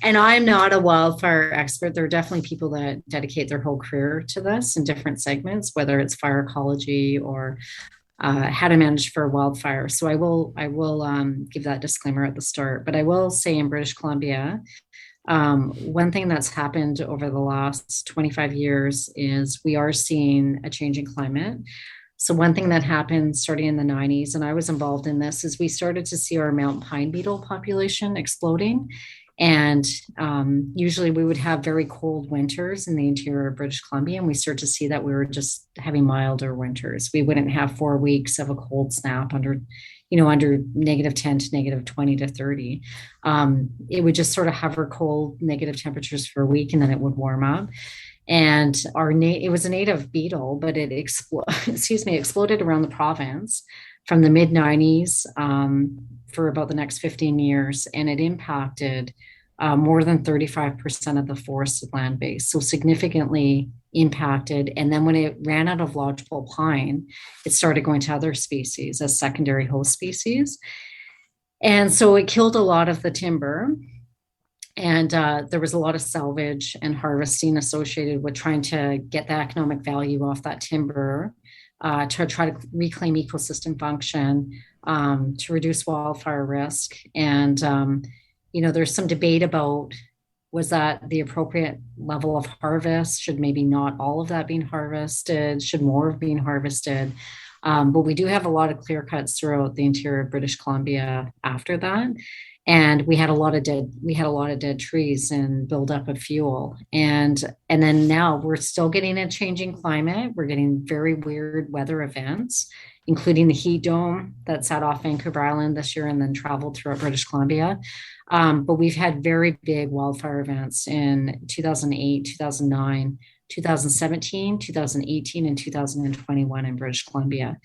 And I'm not a wildfire expert. There are definitely people that dedicate their whole career to this in different segments, whether it's fire ecology or how to manage for wildfire. So I will give that disclaimer at the start. But I will say in British Columbia, one thing that's happened over the last 25 years is we are seeing a changing climate. So one thing that happened starting in the 90s, and I was involved in this, is we started to see our mountain pine beetle population exploding. And usually we would have very cold winters in the interior of British Columbia, and we start to see that we were just having milder winters. We wouldn't have 4 weeks of a cold snap under -10 to -20 to 30. It would just sort of hover cold negative temperatures for a week, and then it would warm up. And it was a native beetle, but it exploded around the province from the mid 90s for about the next 15 years, and it impacted more than 35% of the forested land base, so significantly impacted. And then when it ran out of lodgepole pine, it started going to other species as secondary host species. And so it killed a lot of the timber. And there was a lot of salvage and harvesting associated with trying to get the economic value off that timber to try to reclaim ecosystem function, to reduce wildfire risk. And, there's some debate about was that the appropriate level of harvest? Should maybe not all of that being harvested? Should more have been harvested? But we do have a lot of clear cuts throughout the interior of British Columbia after that. And we had a lot of dead trees and buildup of fuel. And then now we're still getting a changing climate. We're getting very weird weather events, including the heat dome that sat off Vancouver Island this year and then traveled throughout British Columbia. But we've had very big wildfire events in 2008, 2009, 2017, 2018, and 2021 in British Columbia.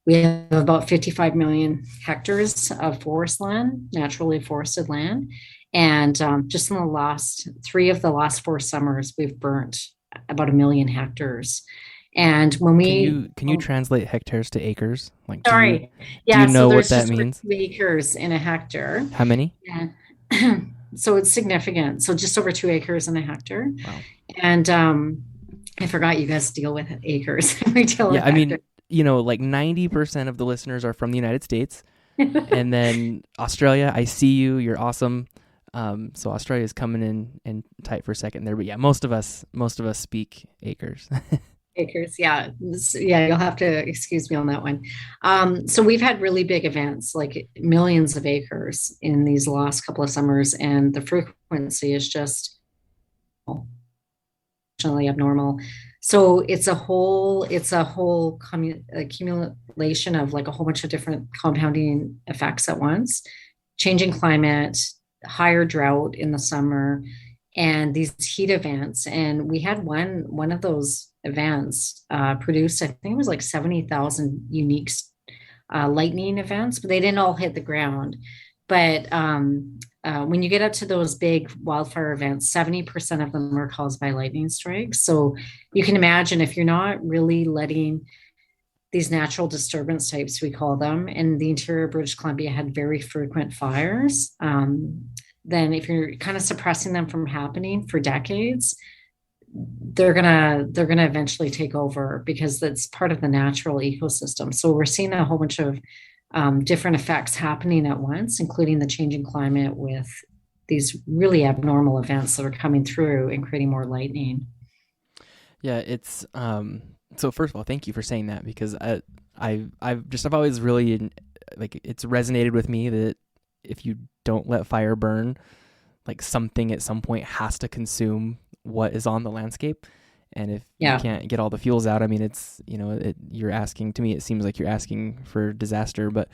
We have about 55 million hectares of forest land, naturally forested land. And just in the last last 4 summers, we've burnt about 1 million hectares. And when Can you translate hectares to acres? Like, sorry, do yeah, you so know what there's that just over means? 2 acres in a hectare. How many? And so it's significant. So just over 2 acres in a hectare. Wow. And I forgot you guys deal with acres. We deal Yeah, with I mean, hectares. like 90% of the listeners are from the United States, and then Australia. I see you. You're awesome. So Australia is coming in tight for a second there, but yeah, most of us speak acres. Acres, yeah. Yeah, you'll have to excuse me on that one. So we've had really big events, like millions of acres in these last couple of summers, and the frequency is just abnormal. So it's a whole accumulation of like a whole bunch of different compounding effects at once, changing climate, higher drought in the summer, and these heat events. And we had one of those events produced, I think it was like 70,000 unique lightning events, but they didn't all hit the ground. But when you get up to those big wildfire events, 70% of them are caused by lightning strikes. So you can imagine if you're not really letting these natural disturbance types, we call them, and the interior of British Columbia had very frequent fires, then if you're kind of suppressing them from happening for decades, they're gonna eventually take over because that's part of the natural ecosystem. So we're seeing a whole bunch of different effects happening at once, including the changing climate with these really abnormal events that are coming through and creating more lightning. Yeah, it's so first of all, thank you for saying that because I've always really like it's resonated with me that if you don't let fire burn, like something at some point has to consume what is on the landscape. And if you Yeah. can't get all the fuels out, I mean, it's, you're asking, to me, it seems like you're asking for disaster. But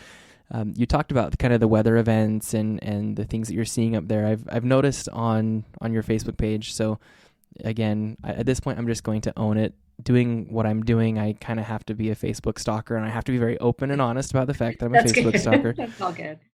you talked about kind of the weather events and the things that you're seeing up there. I've noticed on your Facebook page. So again, at this point, I'm just going to own it. Doing what I'm doing, I kind of have to be a Facebook stalker, and I have to be very open and honest about the fact that I'm a That's Facebook good. stalker. That's all good.